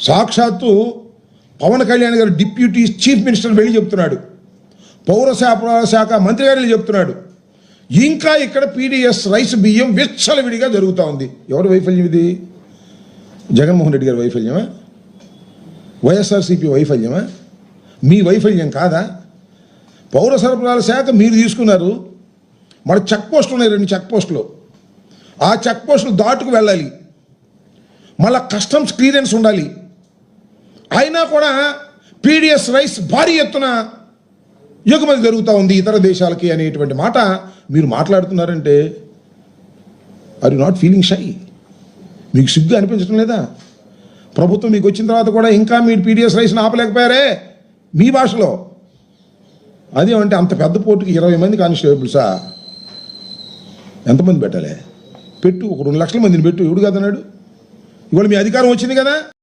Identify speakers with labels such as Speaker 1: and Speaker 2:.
Speaker 1: సాక్షాత్తు పవన్ కళ్యాణ్ గారు deputy chief minister వెళ్ళి చెప్తున్నాడు, పౌర సరఫరాల శాఖ మంత్రి గారు చెప్తున్నాడు, ఇంకా ఇక్కడ పీడిఎస్ రైస్ బియ్యం విచ్చలవిడిగా జరుగుతూ ఉంది. ఎవరి వైఫల్యం ఇది? జగన్మోహన్ రెడ్డి గారి వైఫల్యమా? వైఎస్ఆర్సీపీ వైఫల్యమా? మీ వైఫల్యం కాదా? పౌర సరఫరాల శాఖ మీరు తీసుకున్నారు. మన చెక్ పోస్టులు ఉన్నాయి, 2 చెక్ పోస్టులు. ఆ చెక్ పోస్టులు దాటుకు వెళ్ళాలి, మళ్ళా కస్టమ్స్ క్లియరెన్స్ ఉండాలి. అయినా కూడా పీడిఎస్ రైస్ భారీ ఎత్తున ఎగుమతి జరుగుతూ ఉంది ఇతర దేశాలకి అనేటువంటి మాట మీరు మాట్లాడుతున్నారంటే are you not feeling shy? మీకు సిగ్గు అనిపించడం లేదా? ప్రభుత్వం మీకు వచ్చిన తర్వాత కూడా ఇంకా మీరు పీడిఎస్ రైస్ని ఆపలేకపోయారే మీ భాషలో. అదేమంటే అంత పెద్ద పోటుకి 20 మంది కానిస్టేబుల్సా? ఎంతమంది పెట్టాలి? పెట్టు, ఒక 2 లక్షల మందిని పెట్టు. ఎవడు కదన్నాడు? ఇవాళ మీ అధికారం వచ్చింది కదా.